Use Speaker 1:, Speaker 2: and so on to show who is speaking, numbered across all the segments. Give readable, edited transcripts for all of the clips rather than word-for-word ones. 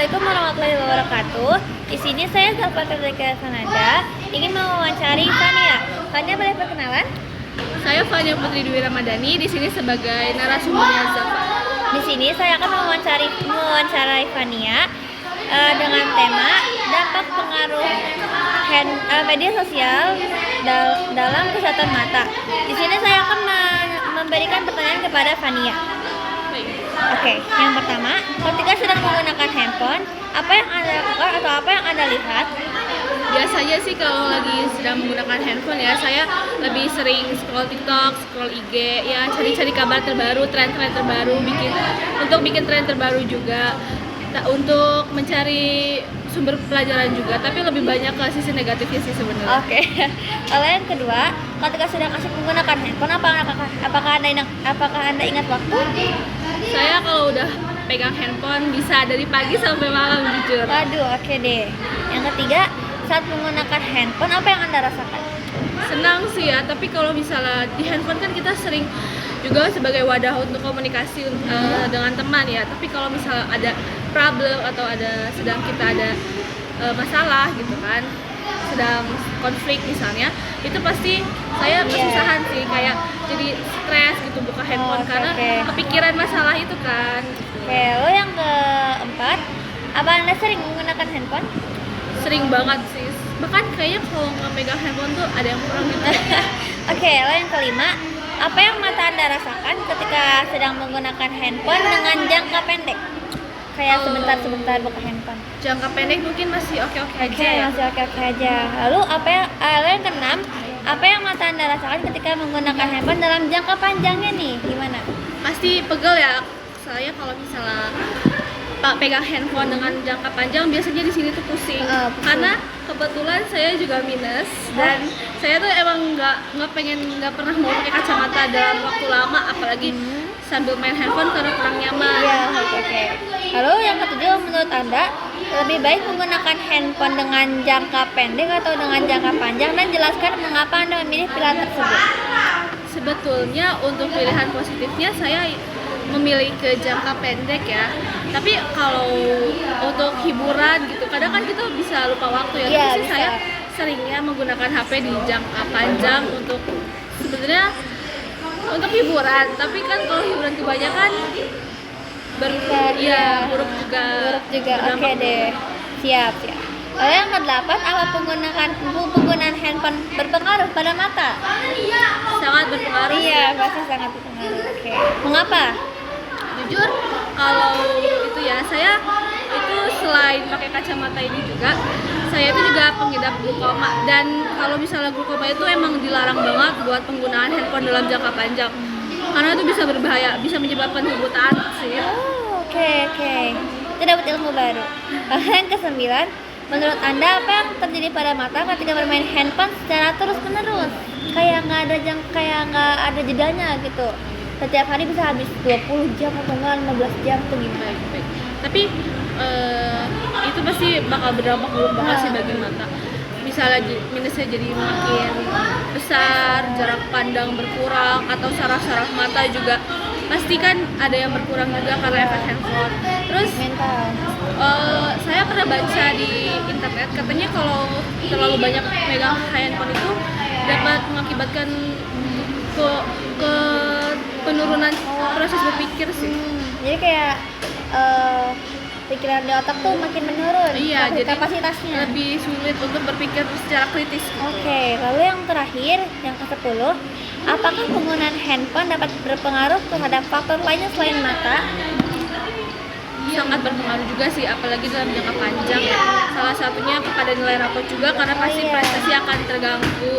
Speaker 1: Assalamualaikum warahmatullahi wabarakatuh. Di sini saya Zafar Zaki Sanada ingin mewawancari Fania. Fania boleh perkenalan?
Speaker 2: Saya Fania Putri Dwi Ramadhani di sini sebagai narasumbernya Zafar.
Speaker 1: Di sini saya akan mewawancarai Fania dengan tema dampak pengaruh media sosial dalam kesehatan mata. Di sini saya akan memberikan pertanyaan kepada Fania. Oke, yang pertama, ketika sedang menggunakan handphone, apa yang Anda lakukan atau apa yang Anda lihat?
Speaker 2: Biasanya sih kalau lagi sedang menggunakan handphone ya, saya lebih sering scroll TikTok, scroll IG, ya cari-cari kabar terbaru, tren-tren terbaru, bikin tren terbaru juga, untuk mencari sumber pelajaran juga, tapi lebih banyak ke sisi negatifnya sih sebenarnya.
Speaker 1: Oke. Lalu yang kedua, ketika sedang asik menggunakan handphone, apakah Anda ingat waktu?
Speaker 2: Saya kalau udah pegang handphone bisa dari pagi sampai malam jujur.
Speaker 1: Waduh, oke deh. Yang ketiga, saat menggunakan handphone, apa yang Anda rasakan?
Speaker 2: Senang sih ya, tapi kalau misalnya di handphone kan kita sering juga sebagai wadah untuk komunikasi dengan teman ya. Tapi kalau misalnya ada problem atau sedang kita ada masalah gitu kan, sedang konflik misalnya, itu pasti saya kesusahan sih, kayak jadi stres gitu buka handphone karena kepikiran masalah itu kan.
Speaker 1: Oke, lalu yang keempat, apa Anda sering menggunakan handphone?
Speaker 2: Sering banget sih, bahkan kayaknya kalau nggak pegang handphone tuh ada yang kurang gitu.
Speaker 1: Oke, lalu yang kelima, apa yang mata Anda rasakan ketika sedang menggunakan handphone dengan jangka pendek? Kayak sebentar-sebentar buka handphone.
Speaker 2: Jangka pendek mungkin masih oke-oke aja.
Speaker 1: Oke, masih oke-oke aja. Lalu lalu yang keenam, apa yang mata Anda rasakan ketika menggunakan handphone dalam jangka panjangnya nih? Gimana?
Speaker 2: Pasti pegel ya. Saya kalau misalnya pegang handphone dengan jangka panjang biasanya di sini tuh pusing. Karena kebetulan saya juga minus dan saya tuh emang nggak pernah mau pakai kacamata dalam waktu lama, apalagi sambil main handphone karena kurang nyaman.
Speaker 1: Iya, oke. Lalu yang ketujuh, menurut Anda lebih baik menggunakan handphone dengan jangka pendek atau dengan jangka panjang, dan jelaskan mengapa Anda memilih pilihan tersebut.
Speaker 2: Sebetulnya untuk pilihan positifnya saya memilih ke jangka pendek ya. Tapi kalau untuk hiburan gitu, kadang kan kita bisa lupa waktu ya.
Speaker 1: Iya,
Speaker 2: Tapi sih saya seringnya menggunakan HP di jangka panjang untuk sebenarnya untuk hiburan. Tapi kan kalau hiburan kebanyakan buruk juga.
Speaker 1: Oke deh. Siap. Lalu yang kedelapan, apa penggunaan handphone berpengaruh pada mata?
Speaker 2: Sangat berpengaruh.
Speaker 1: Iya, pasti sangat berpengaruh. Oke. Mengapa?
Speaker 2: Jujur kalau itu ya, saya itu selain pakai kacamata ini juga, saya itu juga pengidap glaukoma, dan kalau misalnya glaukoma itu emang dilarang banget buat penggunaan handphone dalam jangka panjang karena itu bisa berbahaya, bisa menyebabkan kebutaan sih.
Speaker 1: Oke. Kita dapat ilmu baru. Yang kesembilan, menurut Anda apa yang terjadi pada mata ketika bermain handphone secara terus-menerus? Kayak nggak ada jedanya gitu. Setiap hari bisa habis 20 jam atau enggak 15 jam tuh gimana?
Speaker 2: Tapi itu pasti bakal berdampak buruk banget sih bagi mata. Misalnya minusnya jadi makin besar, jarak pandang berkurang, atau saraf-saraf mata juga pasti kan ada yang berkurang juga karena efek handphone. Terus saya pernah baca di internet, katanya kalau terlalu banyak megang handphone itu dapat mengakibatkan ke penurunan proses berpikir sih.
Speaker 1: Jadi kayak pikiran di otak tuh makin menurun.
Speaker 2: Iya, jadi
Speaker 1: kapasitasnya
Speaker 2: lebih sulit untuk berpikir secara kritis.
Speaker 1: Oke, lalu yang terakhir, yang ke-10, apakah penggunaan handphone dapat berpengaruh terhadap faktor lainnya selain mata?
Speaker 2: Sangat berpengaruh juga sih, apalagi dalam jangka panjang. Salah satunya kepada nilai rapot juga, karena pasti prestasi akan terganggu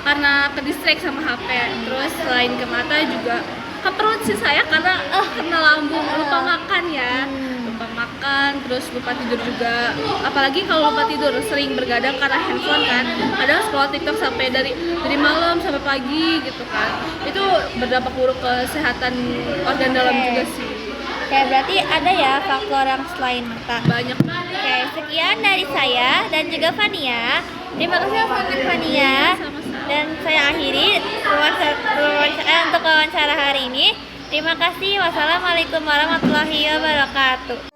Speaker 2: karena kedistract sama HP. Terus selain ke mata juga ke perut sih saya, karena kena lambung, lupa makan ya. Lupa makan, terus lupa tidur juga. Apalagi kalau lupa tidur, sering bergadang karena handphone kan. Kadang scroll TikTok sampai dari malam sampai pagi gitu kan. Itu berdampak buruk ke kesehatan organ dalam juga sih.
Speaker 1: Kayak berarti ada ya faktor yang selain mata.
Speaker 2: Banyak.
Speaker 1: Oke, sekian dari saya dan juga Fania. Terima kasih banget Fania. Dan saya akhiri untuk wawancara hari ini. Terima kasih. Wassalamualaikum warahmatullahi wabarakatuh.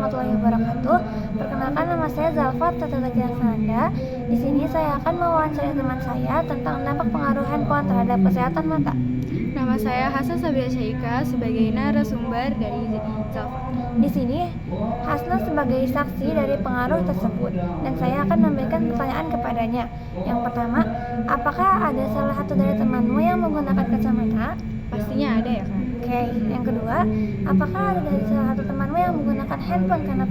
Speaker 1: warahmatullahi wabarakatuh. Perkenalkan, nama saya Zalfa Tatajasananda. Di sini saya akan mewawancarai teman saya tentang dampak pengaruh handphone terhadap kesehatan mata.
Speaker 2: Nama saya Hasan Sabia Syaika sebagai narasumber dari Zalfa.
Speaker 1: Di sini Hasna sebagai saksi dari pengaruh tersebut, dan saya akan memberikan pertanyaan kepadanya. Yang pertama, apakah ada salah satu dari temanmu yang menggunakan kacamata?
Speaker 2: Pastinya ada ya kan?
Speaker 1: Oke. Yang kedua, apakah ada dari salah satu temanmu yang menggunakan handphone karena yang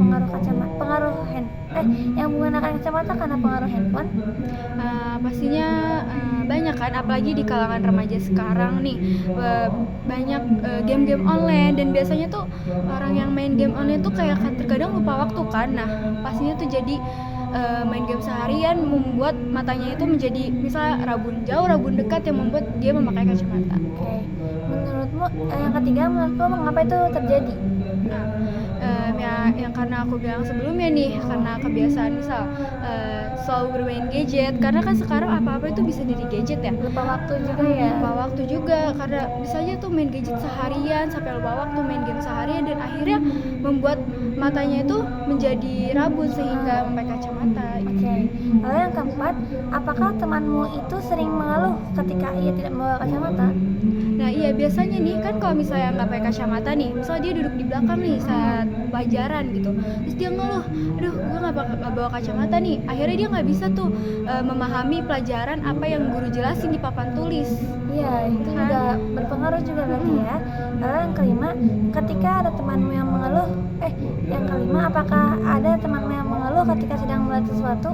Speaker 1: menggunakan kacamata karena pengaruh handphone?
Speaker 2: Pastinya banyak kan, apalagi di kalangan remaja sekarang nih, banyak game-game online, dan biasanya tuh orang yang main game online tuh kayak terkadang lupa waktu kan. Nah, pastinya tuh jadi main game seharian membuat matanya itu menjadi misalnya rabun jauh, rabun dekat, yang membuat dia memakai kacamata.
Speaker 1: Oke. Menurutmu, yang ketiga, menurutmu mengapa itu terjadi?
Speaker 2: Yang karena aku bilang sebelumnya nih, karena kebiasaan misal selalu bermain gadget, karena kan sekarang apa-apa itu bisa dari gadget ya.
Speaker 1: Lupa waktu juga ya.
Speaker 2: Lupa waktu juga, karena bisa aja tuh main gadget seharian sampai lupa waktu, main game seharian, dan akhirnya membuat matanya itu menjadi rabun sehingga memakai kacamata.
Speaker 1: Oke. Lalu yang keempat, apakah temanmu itu sering mengeluh ketika ia tidak membawa kacamata?
Speaker 2: Nah iya, biasanya nih kan kalau misalnya nggak pakai kacamata nih, misalnya dia duduk di belakang nih saat pelajaran gitu, terus dia ngeluh, aduh gue nggak bawa kacamata nih, akhirnya dia nggak bisa tuh memahami pelajaran apa yang guru jelasin di papan tulis.
Speaker 1: Iya, itu juga berpengaruh juga berarti ya. Lalu yang kelima, ketika ada temanmu yang mengeluh, apakah ada temanmu yang mengeluh ketika sedang melihat sesuatu?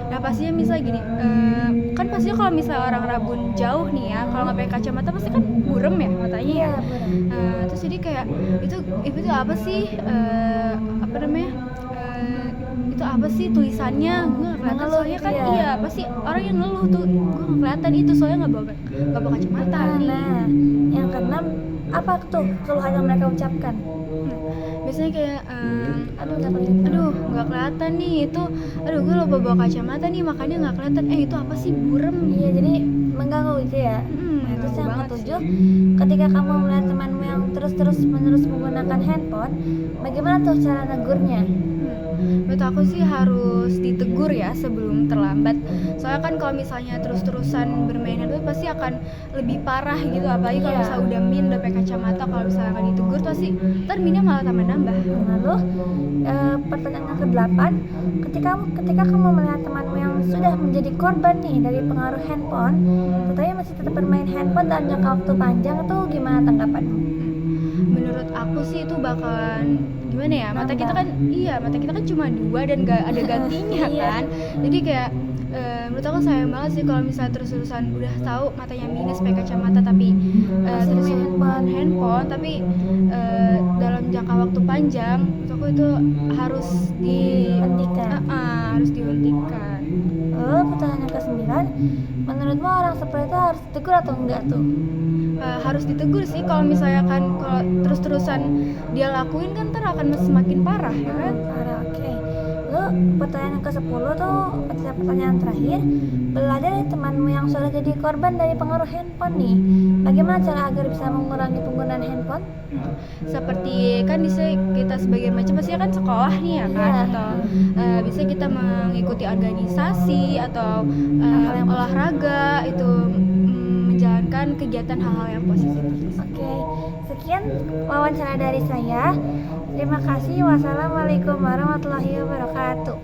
Speaker 2: Nah pastinya misalnya gini, kan pastinya kalau misalnya orang rabun jauh nih ya, kalau nggak pakai kacamata pasti kan burem ya matanya ya. Terus jadi kayak itu apa sih, itu apa sih tulisannya, gue nggak kelihatan soalnya kan. Iya, pasti orang yang ngeluh tuh, gue nggak kelihatan itu soalnya nggak bawa kacamata nih.
Speaker 1: Nah, yang keenam, apa tuh keluhan yang mereka ucapkan?
Speaker 2: Biasanya kayak
Speaker 1: Aduh
Speaker 2: nggak kelihatan nih itu, aduh gue lupa bawa kacamata nih makanya nggak kelihatan, itu apa sih, burem.
Speaker 1: Iya, jadi mengganggu gitu ya. Terus yang ketujuh, ketika kamu melihat temanmu yang terus-menerus menggunakan handphone, bagaimana tuh cara negurnya?
Speaker 2: Menurut aku sih harus ditegur ya sebelum terlambat. Soalnya kan kalau misalnya terus-terusan bermain handphone pasti akan lebih parah gitu, apalagi kalau misalnya udah pakai kacamata. Kalau misalnya nggak ditegur pasti ntar minnya malah tambah nambah.
Speaker 1: Lalu pertanyaan ke-8, ketika kamu melihat temanmu yang sudah menjadi korban nih dari pengaruh handphone, tetapi masih tetap bermain handphone dalam jangka waktu panjang, itu gimana tanggapanmu?
Speaker 2: Menurut aku sih itu bakalan gimana ya, mata kita kan cuma 2 dan gak ada gantinya kan. Jadi kayak menurut aku sayang banget sih kalau misalnya terus-terusan udah tahu matanya minus pakai kacamata tapi terus main handphone tapi dalam jangka waktu panjang. Menurut aku itu harus dihentikan.
Speaker 1: Pertanyaan yang ke-9, menurutmu orang seperti itu harus ditegur atau enggak tuh?
Speaker 2: Harus ditegur sih. Kalau misalnya kan kalau terus-terusan dia lakuin kan ntar akan semakin parah ya kan.
Speaker 1: Oke. Lalu pertanyaan yang ke-10 tuh, pertanyaan terakhir, belajar dari temanmu yang sudah jadi korban dari pengaruh handphone nih, bagaimana cara agar bisa mengurangi penggunaan handphone?
Speaker 2: Seperti kan bisa kita sebagai macam pasti kan sekolah nih ya kan, atau bisa kita mengikuti organisasi atau olahraga itu, menjalankan kegiatan hal-hal yang positif.
Speaker 1: Oke, sekian wawancara dari saya. Terima kasih. Wassalamualaikum warahmatullahi wabarakatuh.